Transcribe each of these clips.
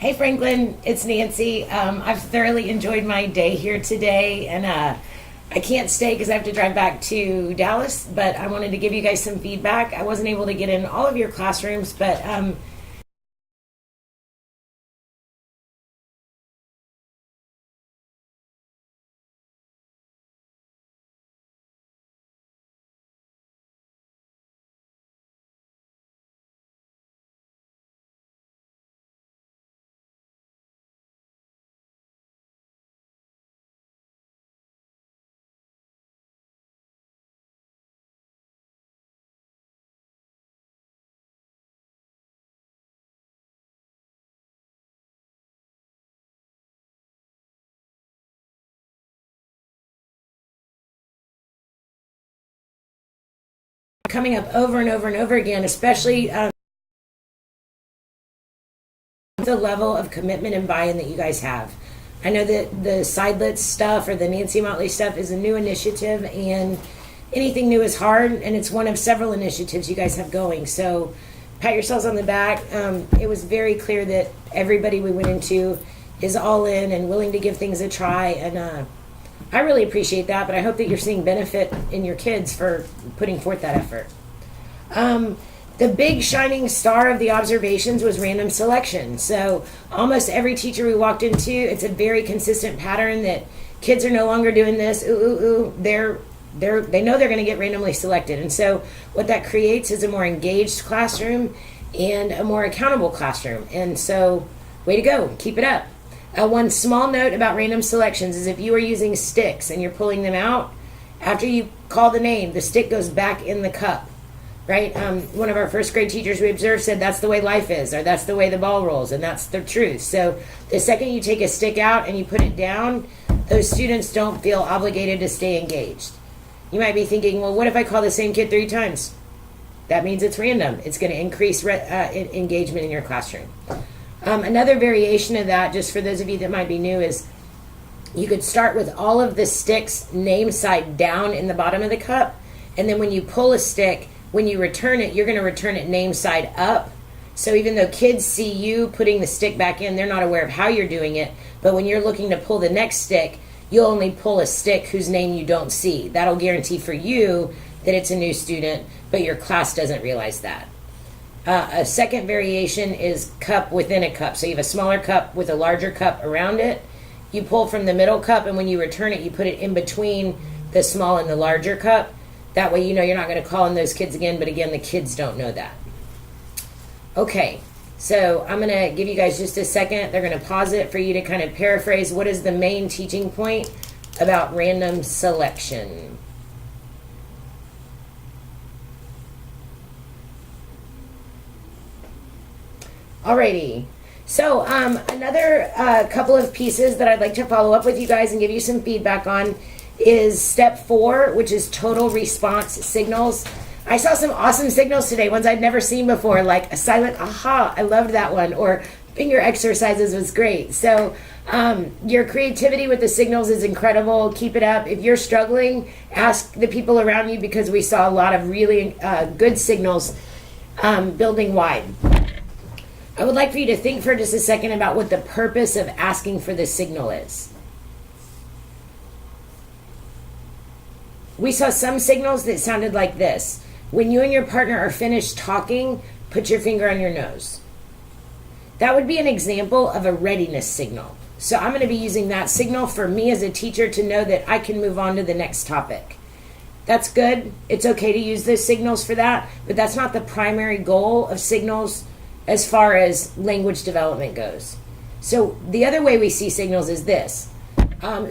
Hey Franklin, it's Nancy. I've thoroughly enjoyed my day here today, and I can't stay because I have to drive back to Dallas. But I wanted to give you guys some feedback. I wasn't able to get in all of your classrooms, but coming up over and over and over again, especially the level of commitment and buy-in that you guys have. I know that the Sidelets stuff or the Nancy Motley stuff is a new initiative, and anything new is hard, and it's one of several initiatives you guys have going. So pat yourselves on the back. It was very clear that everybody we went into is all in and willing to give things a try, and I really appreciate that, but I hope that you're seeing benefit in your kids for putting forth that effort. The big shining star of the observations was random selection. So almost every teacher we walked into, it's a very consistent pattern that kids are no longer doing this. They know they're going to get randomly selected. And so what that creates is a more engaged classroom and a more accountable classroom. And so way to go. Keep it up. One small note about random selections is if you are using sticks and you're pulling them out, after you call the name, the stick goes back in the cup. Right? One of our first grade teachers we observed said that's the way life is, or that's the way the ball rolls, and that's the truth. So the second you take a stick out and you put it down, those students don't feel obligated to stay engaged. You might be thinking, well, what if I call the same kid 3 times? That means it's random. It's going to increase engagement in your classroom. Another variation of that, just for those of you that might be new, is you could start with all of the sticks name side down in the bottom of the cup, and then when you pull a stick, when you return it, you're going to return it name side up. So even though kids see you putting the stick back in, they're not aware of how you're doing it. But when you're looking to pull the next stick, you'll only pull a stick whose name you don't see. That'll guarantee for you that it's a new student, but your class doesn't realize that. A second variation is cup within a cup. So you have a smaller cup with a larger cup around it. You pull from the middle cup, and when you return it, you put it in between the small and the larger cup. That way you know you're not going to call in those kids again, but again, the kids don't know that. Okay, so I'm going to give you guys just a second. They're going to pause it for you to kind of paraphrase what is the main teaching point about random selection. Alrighty, so another couple of pieces that I'd like to follow up with you guys and give you some feedback on is step 4, which is total response signals. I saw some awesome signals today, ones I'd never seen before, like a silent aha, I loved that one, or finger exercises was great. So your creativity with the signals is incredible. Keep it up. If you're struggling, ask the people around you, because we saw a lot of really good signals building wide. I would like for you to think for just a second about what the purpose of asking for the signal is. We saw some signals that sounded like this. When you and your partner are finished talking, put your finger on your nose. That would be an example of a readiness signal. So I'm going to be using that signal for me as a teacher to know that I can move on to the next topic. That's good. It's okay to use those signals for that, but that's not the primary goal of signals as far as language development goes. So the other way we see signals is this.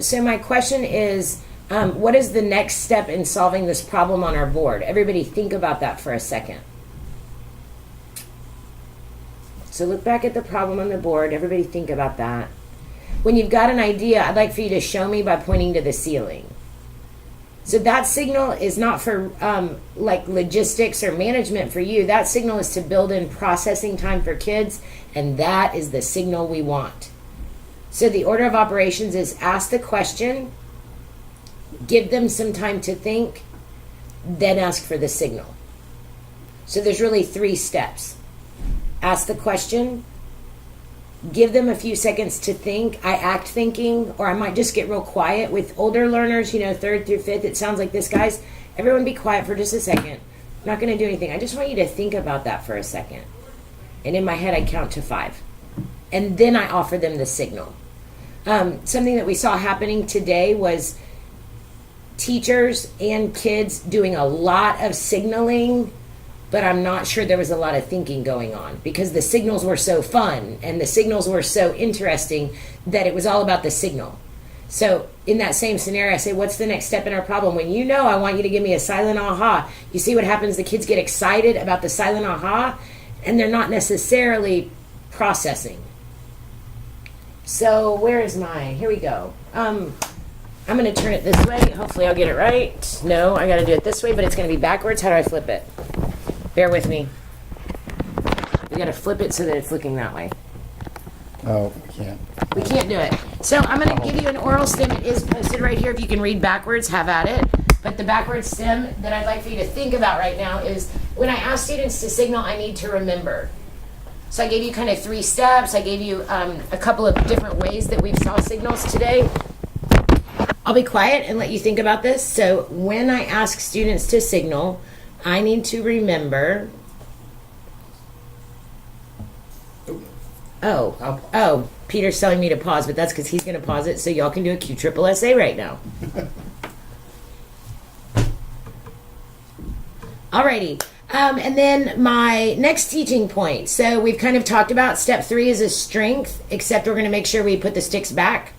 So my question is, what is the next step in solving this problem on our board? Everybody think about that for a second. So look back at the problem on the board. Everybody think about that. When you've got an idea, I'd like for you to show me by pointing to the ceiling. So that signal is not for like logistics or management for you. That signal is to build in processing time for kids, and that is the signal we want. So the order of operations is ask the question, give them some time to think, then ask for the signal. So there's really 3 steps. Ask the question, give them a few seconds to think. I act thinking, or I might just get real quiet. With older learners, 3rd through 5th, it sounds like this, guys. Everyone be quiet for just a second. I'm not going to do anything. I just want you to think about that for a second. And in my head, I count to 5. And then I offer them the signal. Something that we saw happening today was teachers and kids doing a lot of signaling, but I'm not sure there was a lot of thinking going on, because the signals were so fun and the signals were so interesting that it was all about the signal. So in that same scenario, I say, what's the next step in our problem? When I want you to give me a silent aha. You see what happens? The kids get excited about the silent aha, and they're not necessarily processing. So where is mine? Here we go. I'm going to turn it this way. Hopefully I'll get it right. No, I got to do it this way, but it's going to be backwards. How do I flip it? Bear with me. We got to flip it so that it's looking that way. Oh, we can't. We can't do it. So I'm going to give you an oral stem. It is posted right here. If you can read backwards, have at it. But the backwards stem that I'd like for you to think about right now is, when I ask students to signal, I need to remember. So I gave you kind of 3 steps. I gave you a couple of different ways that we've saw signals today. I'll be quiet and let you think about this. So when I ask students to signal, I need to remember. Oh, Peter's telling me to pause, but that's because he's going to pause it so y'all can do a QSSA right now. Alrighty. And then my next teaching point. So we've kind of talked about step 3 is a strength, except we're going to make sure we put the sticks back.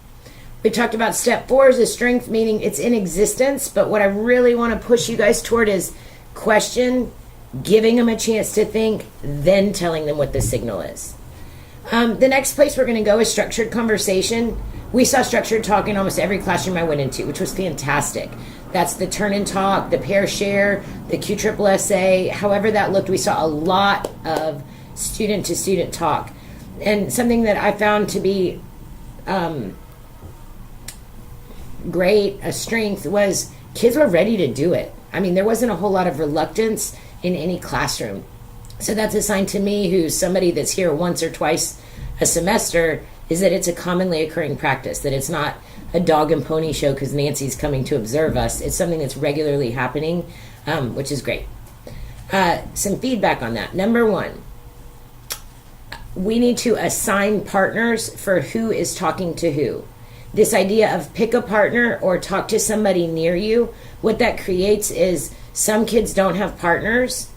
We talked about step 4 is a strength, meaning it's in existence. But what I really want to push you guys toward is question, giving them a chance to think, then telling them what the signal is. The next place we're going to go is structured conversation. We saw structured talk in almost every classroom I went into, which was fantastic. That's the turn and talk, the pair share, the QSSA, however that looked. We saw a lot of student-to-student talk. And something that I found to be great, a strength, was kids were ready to do it. I mean, there wasn't a whole lot of reluctance in any classroom. So that's a sign to me, who's somebody that's here once or twice a semester, is that it's a commonly occurring practice, that it's not a dog and pony show because Nancy's coming to observe us. It's something that's regularly happening, which is great. Some feedback on that. Number 1, we need to assign partners for who is talking to who. This idea of pick a partner or talk to somebody near you, what that creates is some kids don't have partners,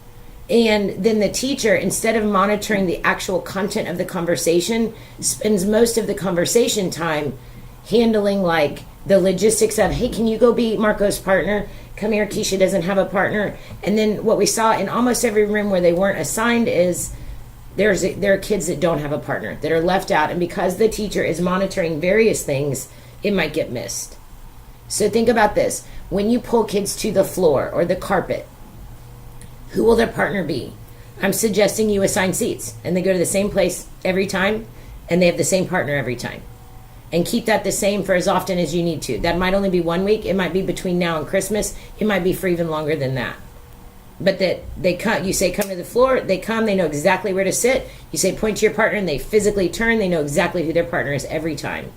and then the teacher, instead of monitoring the actual content of the conversation, spends most of the conversation time handling like the logistics of, hey, can you go be Marco's partner? Come here, Keisha doesn't have a partner. And then what we saw in almost every room where they weren't assigned is there are kids that don't have a partner, that are left out. And because the teacher is monitoring various things, it might get missed. So think about this. When you pull kids to the floor or the carpet, who will their partner be? I'm suggesting you assign seats, and they go to the same place every time, and they have the same partner every time. And keep that the same for as often as you need to. That might only be 1 week. It might be between now and Christmas. It might be for even longer than that. But that they come, you say come to the floor, they come, they know exactly where to sit. You say point to your partner, and they physically turn, they know exactly who their partner is every time.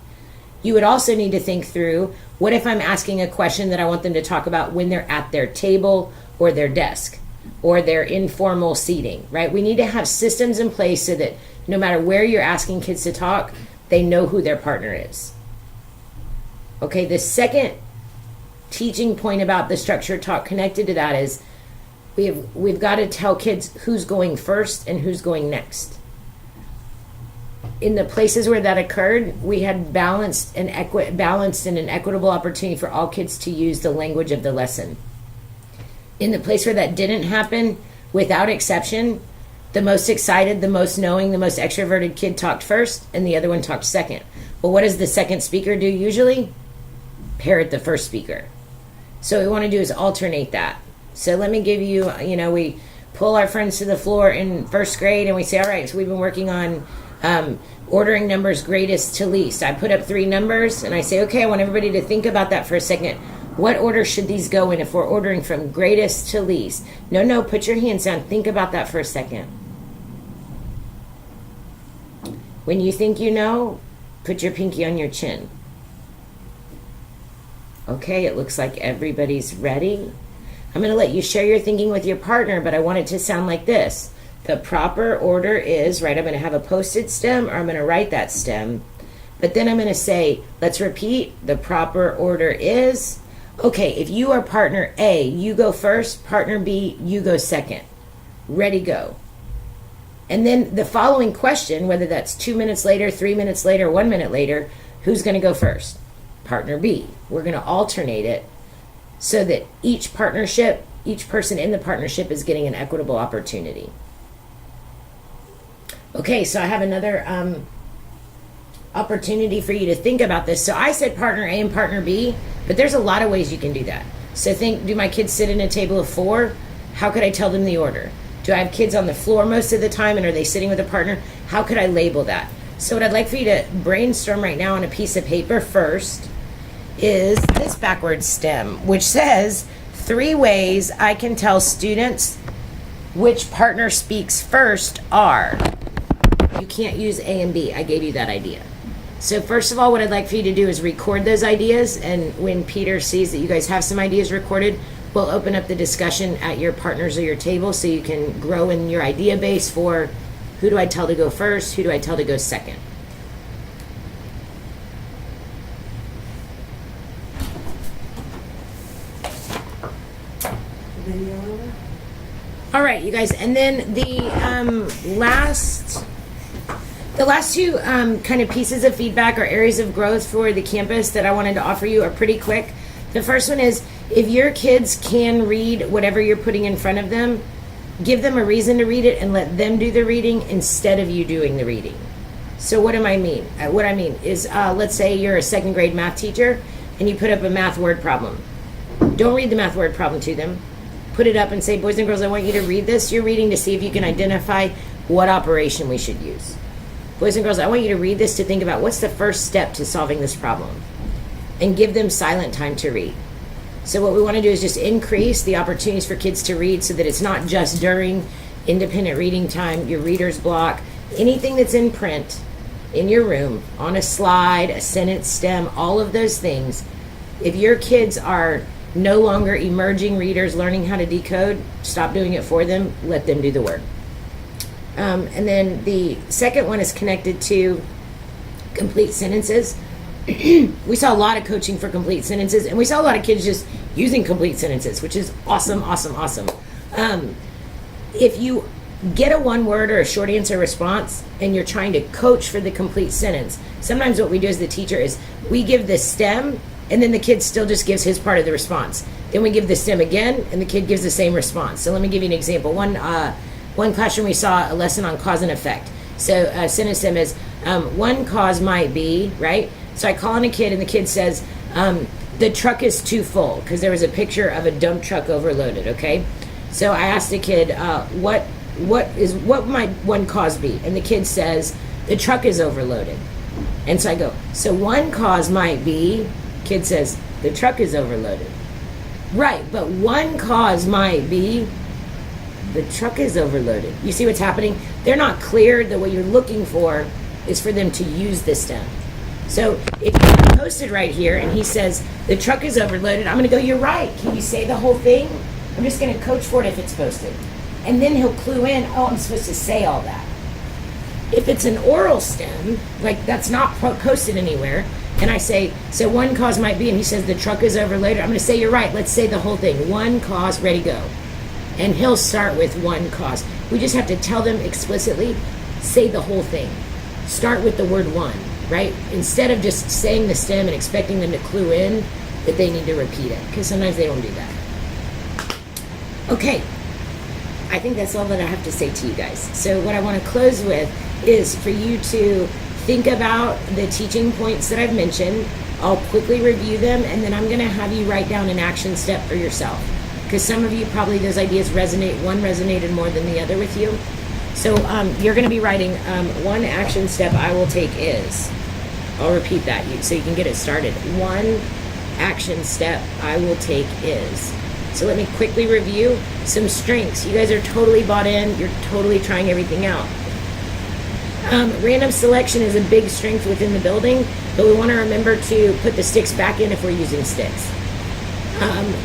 You would also need to think through, what if I'm asking a question that I want them to talk about when they're at their table or their desk or their informal seating, right? We need to have systems in place so that no matter where you're asking kids to talk, they know who their partner is. Okay, the second teaching point about the structured talk connected to that is we've got to tell kids who's going first and who's going next. In the places where that occurred, we had balanced and an equitable opportunity for all kids to use the language of the lesson. In the place where that didn't happen, without exception, the most excited, the most knowing, the most extroverted kid talked first, and the other one talked second. Well, what does the second speaker do usually? Parrot the first speaker. So what we want to do is alternate that. So let me give you, we pull our friends to the floor in first grade, and we say, all right, so we've been working on ordering numbers greatest to least. I put up 3 numbers, and I say, okay, I want everybody to think about that for a second. What order should these go in if we're ordering from greatest to least? No, put your hands down. Think about that for a second. When you think you know, put your pinky on your chin. Okay, it looks like everybody's ready. I'm going to let you share your thinking with your partner, but I want it to sound like this. The proper order is, right, I'm going to have a posted stem, or I'm going to write that stem. But then I'm going to say, let's repeat, the proper order is, okay, if you are partner A, you go first, partner B, you go second. Ready, go. And then the following question, whether that's 2 minutes later, 3 minutes later, 1 minute later, who's going to go first? Partner B. We're going to alternate it so that each partnership, each person in the partnership is getting an equitable opportunity. Okay, so I have another opportunity for you to think about this. So I said partner A and partner B, but there's a lot of ways you can do that. So think, do my kids sit in a table of 4? How could I tell them the order? Do I have kids on the floor most of the time, and are they sitting with a partner? How could I label that? So what I'd like for you to brainstorm right now on a piece of paper first is this backwards stem, which says 3 ways I can tell students which partner speaks first are. You can't use A and B. I gave you that idea. So first of all, what I'd like for you to do is record those ideas, and when Peter sees that you guys have some ideas recorded, we'll open up the discussion at your partners or your table so you can grow in your idea base for who do I tell to go first, who do I tell to go second. All right, you guys, and then the last 2 kind of pieces of feedback or areas of growth for the campus that I wanted to offer you are pretty quick. The first one is, if your kids can read whatever you're putting in front of them, give them a reason to read it and let them do the reading instead of you doing the reading. So what do I mean? What I mean is, let's say you're a 2nd grade math teacher and you put up a math word problem. Don't read the math word problem to them. Put it up and say, boys and girls, I want you to read this. You're reading to see if you can identify what operation we should use. Boys and girls, I want you to read this to think about what's the first step to solving this problem. And give them silent time to read. So what we want to do is just increase the opportunities for kids to read so that it's not just during independent reading time, your reader's block, anything that's in print in your room, on a slide, a sentence stem, all of those things. If your kids are no longer emerging readers learning how to decode, stop doing it for them, let them do the work. And then the second one is connected to complete sentences. We saw a lot of coaching for complete sentences, and we saw a lot of kids just using complete sentences, which is awesome. If you get a 1-word or a short answer response and you're trying to coach for the complete sentence, sometimes what we do as the teacher is we give the stem and then the kid still just gives his part of the response. Then we give the stem again and the kid gives the same response. So let me give you an example. One classroom we saw a lesson on cause and effect. So a sentence stem is, one cause might be, right? So I call in a kid and the kid says, the truck is too full, because there was a picture of a dump truck overloaded, okay? So I asked the kid, what might one cause be? And the kid says, the truck is overloaded. And so I go, so one cause might be, kid says, the truck is overloaded. Right, but one cause might be, the truck is overloaded. You see what's happening? They're not clear that what you're looking for is for them to use this stem. So if you posted right here and he says, the truck is overloaded, I'm going to go, you're right. Can you say the whole thing? I'm just going to coach for it if it's posted. And then he'll clue in, oh, I'm supposed to say all that. If it's an oral stem, like that's not posted anywhere, and I say, so one cause might be, and he says the truck is overloaded, I'm going to say, you're right, let's say the whole thing. One cause, ready, go. And he'll start with one cause. We just have to tell them explicitly, say the whole thing. Start with the word one, right? Instead of just saying the stem and expecting them to clue in that they need to repeat it, because sometimes they don't do that. Okay, I think that's all that I have to say to you guys. So what I want to close with is for you to think about the teaching points that I've mentioned. I'll quickly review them, and then I'm going to have you write down an action step for yourself, because some of you probably those ideas resonate. One resonated more than the other with you. So you're going to be writing one action step I will take is. I'll repeat that so you can get it started. One action step I will take is. So let me quickly review some strengths. You guys are totally bought in. You're totally trying everything out. Random selection is a big strength within the building, but we want to remember to put the sticks back in if we're using sticks.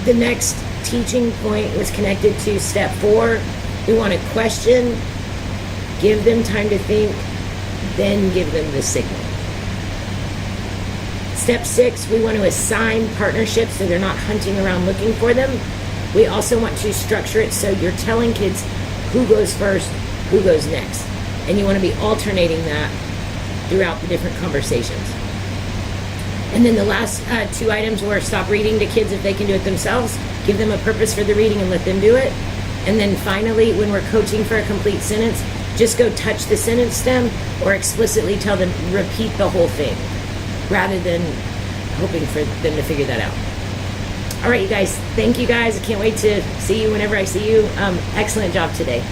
The next teaching point was connected to step 4. We want to question, give them time to think, then give them the signal. Step 6, we want to assign partnerships so they're not hunting around looking for them. We also want to structure it so you're telling kids who goes first, who goes next. And you want to be alternating that throughout the different conversations. And then the last 2 items were stop reading to kids if they can do it themselves, give them a purpose for the reading and let them do it. And then finally, when we're coaching for a complete sentence, just go touch the sentence stem or explicitly tell them repeat the whole thing rather than hoping for them to figure that out. All right, you guys. Thank you guys. I can't wait to see you whenever I see you. Excellent job today.